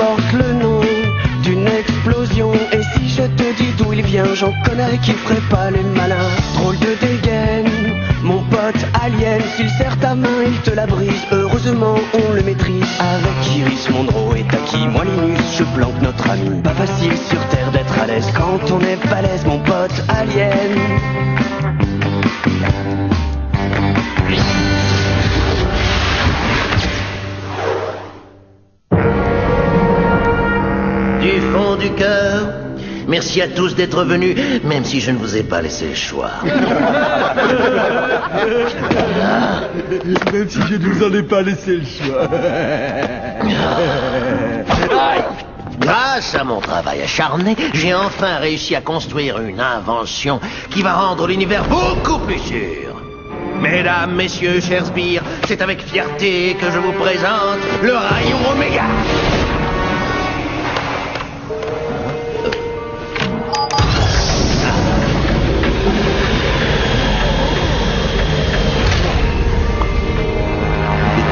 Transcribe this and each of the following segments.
porte le nom d'une explosion. Et si je te dis d'où il vient, j'en connais qui ferait pas les malins. Drôle de dégaine, mon pote alien. S'il serre ta main, il te la brise. Heureusement, on le maîtrise. Avec Iris Monroe et Taki, moi Linus, je planque notre ami. Pas facile sur Terre d'être à l'aise quand on est balèze, mon pote alien. Du fond du cœur, merci à tous d'être venus, même si je ne vous ai pas laissé le choix. Même si je ne vous en ai pas laissé le choix. Grâce à mon travail acharné, j'ai enfin réussi à construire une invention qui va rendre l'univers beaucoup plus sûr. Mesdames, messieurs, chers sbires, c'est avec fierté que je vous présente le rayon Oméga.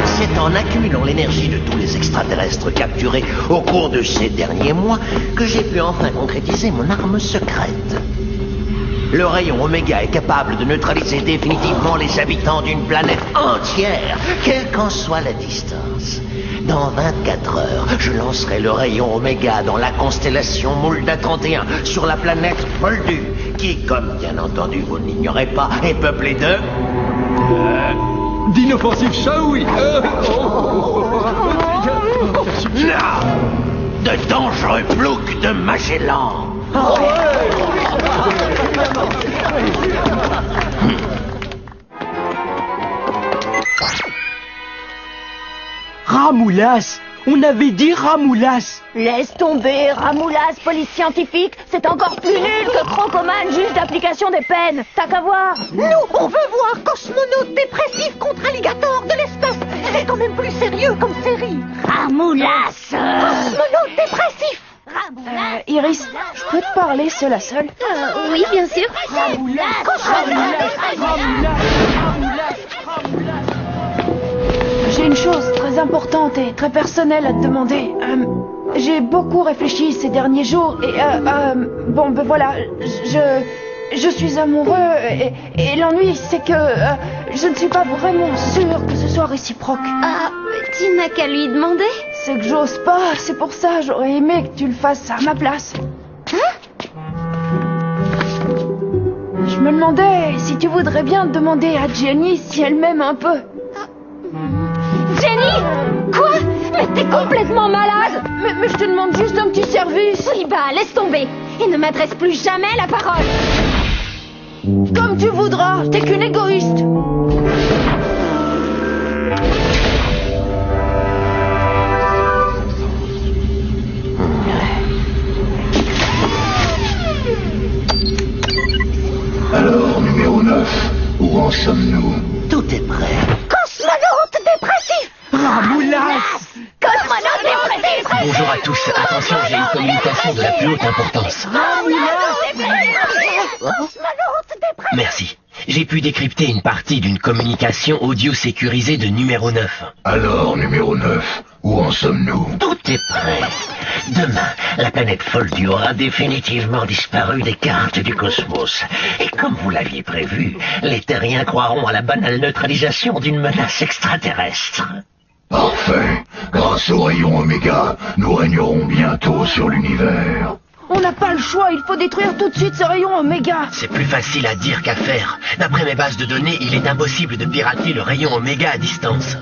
C'est en accumulant l'énergie de tous les extraterrestres capturés au cours de ces derniers mois que j'ai pu enfin concrétiser mon arme secrète. Le rayon Oméga est capable de neutraliser définitivement les habitants d'une planète entière, quelle qu'en soit la distance. Dans 24 heures, je lancerai le rayon Oméga dans la constellation Moulda 31 sur la planète Moldu, qui, comme bien entendu vous n'ignorez pas, est peuplée de... D'inoffensifs Shaoui. Non, de dangereux ploucs de Magellan. Ramoulas! On avait dit Ramoulas! Laisse tomber, Ramoulas, police scientifique, c'est encore plus nul que Crocoman, juge d'application des peines. T'as qu'à voir. Nous, on veut voir Cosmonaute dépressif contre alligator de l'espace. C'est quand même plus sérieux comme série. Ramoulas! Cosmonaute dépressif. Iris, je peux te parler seul à seul? Oui, bien sûr. J'ai une chose très importante et très personnelle à te demander. J'ai beaucoup réfléchi ces derniers jours et bon ben voilà, je suis amoureux et l'ennui c'est que je ne suis pas vraiment sûre que ce soit réciproque. Ah, tu n'as qu'à lui demander. C'est que j'ose pas, c'est pour ça j'aurais aimé que tu le fasses à ma place. Je me demandais si tu voudrais bien demander à Jenny si elle m'aime un peu. Jenny? Quoi? Mais t'es complètement malade! Mais je te demande juste un petit service. Oui, bah, laisse tomber. Et ne m'adresse plus jamais la parole. Comme tu voudras, t'es qu'une égoïste. Alors, numéro 9, où en sommes-nous? Tout est prêt. Cosmonaute dépressif. Ramoulas! Cosmonaute dépressif. Bonjour à tous, attention, j'ai une communication de la plus haute importance. Merci. J'ai pu décrypter une partie d'une communication audio sécurisée de numéro 9. Alors, numéro 9, où en sommes-nous? Tout est prêt. Demain, la planète Foldu aura définitivement disparu des cartes du cosmos. Et comme vous l'aviez prévu, les terriens croiront à la banale neutralisation d'une menace extraterrestre. Parfait. Grâce au rayon Oméga, nous régnerons bientôt sur l'univers. On n'a pas le choix, il faut détruire tout de suite ce rayon Oméga. C'est plus facile à dire qu'à faire. D'après mes bases de données, il est impossible de pirater le rayon Oméga à distance.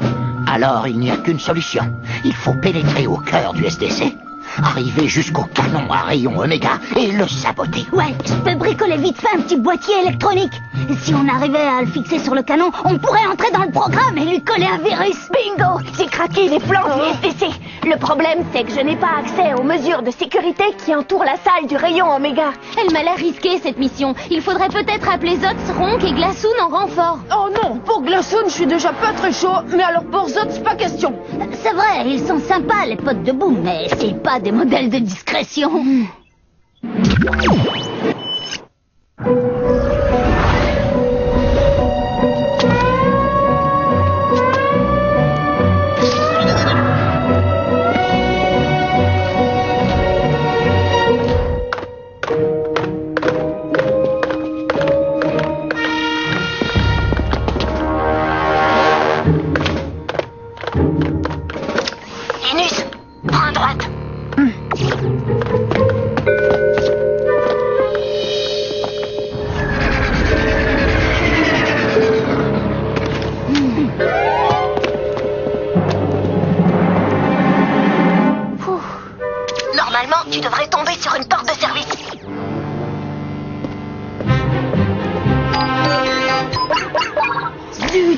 Alors, il n'y a qu'une solution. Il faut pénétrer au cœur du SDC, arriver jusqu'au canon à rayon Oméga et le saboter. Ouais, je peux bricoler vite fait un petit boîtier électronique. Si on arrivait à le fixer sur le canon, on pourrait entrer dans le programme et lui coller un virus. Bingo, j'ai craqué les plans du SDC. Le problème, c'est que je n'ai pas accès aux mesures de sécurité qui entourent la salle du rayon Oméga. Elle m'a l'air risquée, cette mission. Il faudrait peut-être appeler Zotz, Ronk et Glassoon en renfort. Oh non, pour Glassoon, je suis déjà pas très chaud, mais alors pour Zotz, pas question. C'est vrai, ils sont sympas, les potes de Boom, mais c'est pas des modèles de discrétion.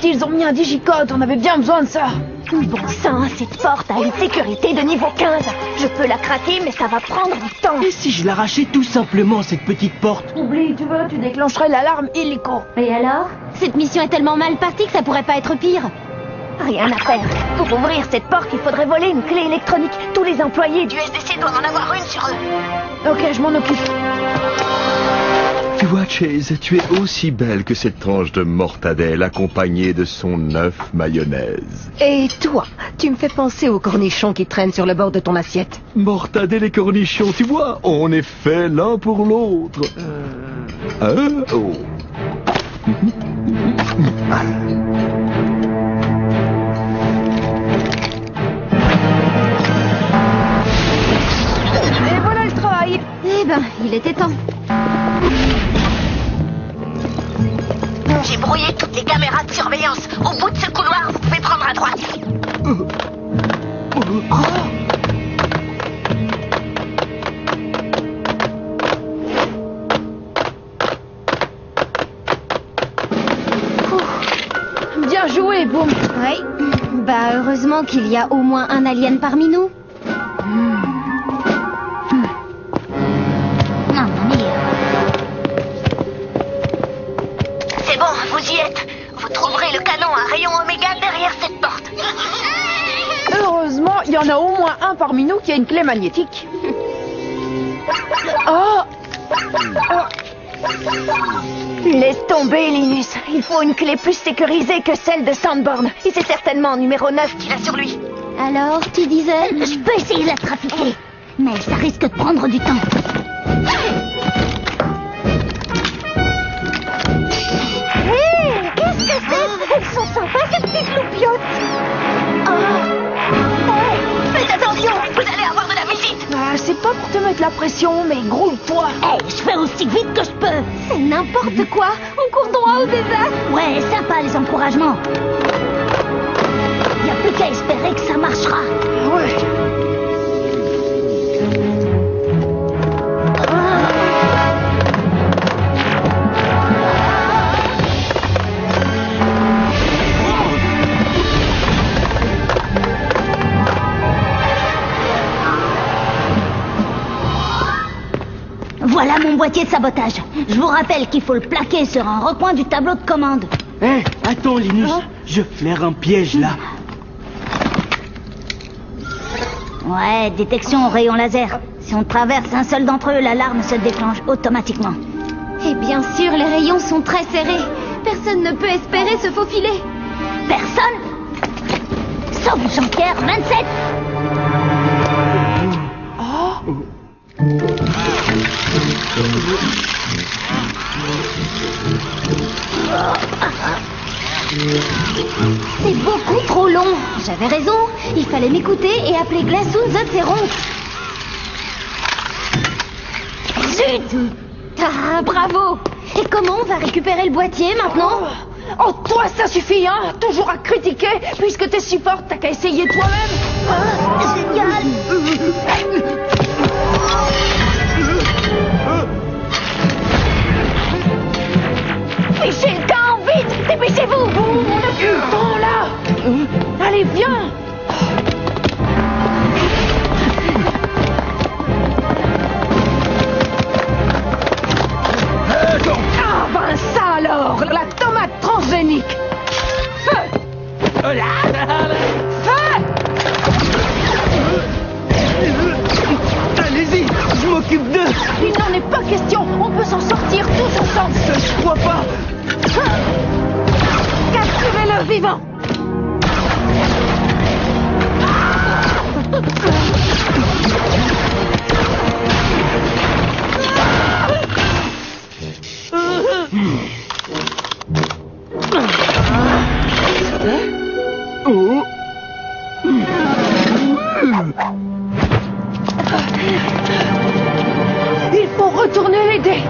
Vite, ils ont mis un digicode, on avait bien besoin de ça. Bon sang, cette porte a une sécurité de niveau 15. Je peux la craquer, mais ça va prendre du temps. Et si je l'arrachais tout simplement, cette petite porte? Oublie, tu veux, tu déclencherais l'alarme illico. Et alors? Cette mission est tellement mal partie que ça pourrait pas être pire. Rien à faire. Pour ouvrir cette porte, il faudrait voler une clé électronique. Tous les employés du SDC doivent en avoir une sur eux. Ok, je m'en occupe. Tu vois, Chase, tu es aussi belle que cette tranche de mortadelle accompagnée de son œuf mayonnaise. Et toi, tu me fais penser aux cornichons qui traînent sur le bord de ton assiette. Mortadelle et cornichons, tu vois, on est fait l'un pour l'autre. Oh. Et voilà le travail. Eh ben, il était temps. J'ai brouillé toutes les caméras de surveillance. Au bout de ce couloir, vous pouvez prendre à droite. Bien joué, Boom. Oui. Bah, heureusement qu'il y a au moins un alien parmi nous. C'est bon, vous y êtes. Vous trouverez le canon à rayon oméga derrière cette porte. Heureusement, il y en a au moins un parmi nous qui a une clé magnétique. Oh. Laisse tomber, Linus. Il faut une clé plus sécurisée que celle de Sandborn. Et c'est certainement numéro 9 qui l'a sur lui. Alors, tu disais? Je peux essayer de la trafiquer. Mais ça risque de prendre du temps. Hé, qu'est-ce que c'est? Elles sont sympas, ces petites loupiottes. Hey, faites attention, vous allez avoir de la visite. Ah, c'est pas pour te mettre la pression, mais grouille-toi. Hey, je fais aussi vite que je peux. C'est n'importe quoi. On court droit au désastre. Ouais, sympa les encouragements. Y a plus qu'à espérer que ça marchera. Ouais. Voilà mon boîtier de sabotage. Je vous rappelle qu'il faut le plaquer sur un recoin du tableau de commande. Hé, attends, Linus. Je flaire un piège, là. Ouais, détection au rayon laser. Si on traverse un seul d'entre eux, l'alarme se déclenche automatiquement. Et bien sûr, les rayons sont très serrés. Personne ne peut espérer se faufiler. Personne? Sauf Jean-Pierre, 27. C'est beaucoup trop long. J'avais raison. Il fallait m'écouter et appeler Glaçoon Zotzeron. Zut! Ah, bravo! Et comment on va récupérer le boîtier maintenant? Oh, toi, ça suffit, hein? Toujours à critiquer. Puisque t'es si forte, t'as qu'à essayer toi-même. Génial! Fichez le camp, vite! Dépêchez-vous! On a plus le temps, là. Allez, viens. Ah, ben ça alors! La tomate transgénique! Feu! Feu! Allez-y, je m'occupe d'eux. Il n'en est pas question. On peut s'en sortir tous ensemble. Je crois pas. Capturez-le vivant. Il faut retourner l'aider.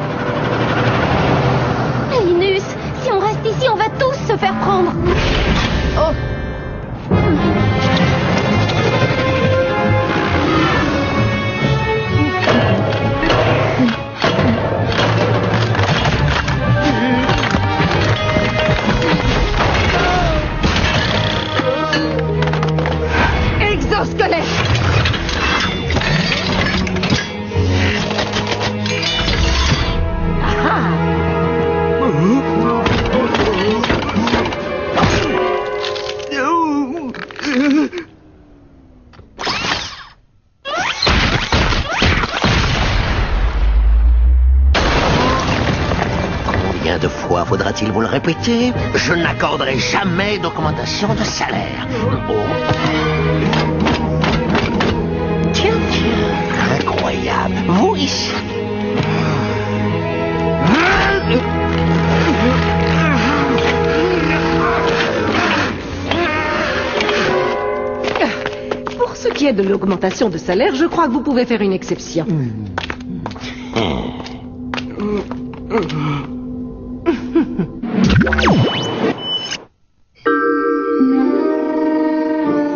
Linus, si on reste ici, on va tous se faire prendre. Oh. faudra-t-il vous le répéter? Je n'accorderai jamais d'augmentation de salaire. Oh. Tiens, incroyable. Vous ici. Pour ce qui est de l'augmentation de salaire, je crois que vous pouvez faire une exception.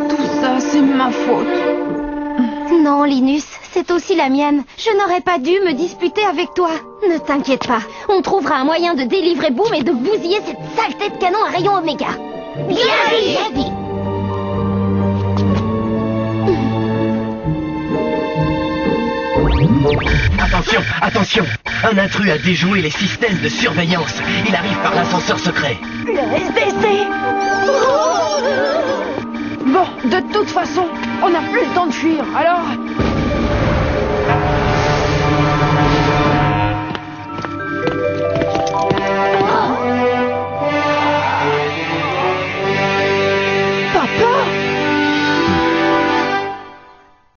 Tout ça, c'est ma faute. Non, Linus, c'est aussi la mienne. Je n'aurais pas dû me disputer avec toi. Ne t'inquiète pas, on trouvera un moyen de délivrer Boom et de bousiller cette saleté de canon à rayon Oméga. Bien dit. Attention, attention! Un intrus a déjoué les systèmes de surveillance. Il arrive par l'ascenseur secret. Le SDC. Bon, de toute façon, on n'a plus le temps de fuir, alors...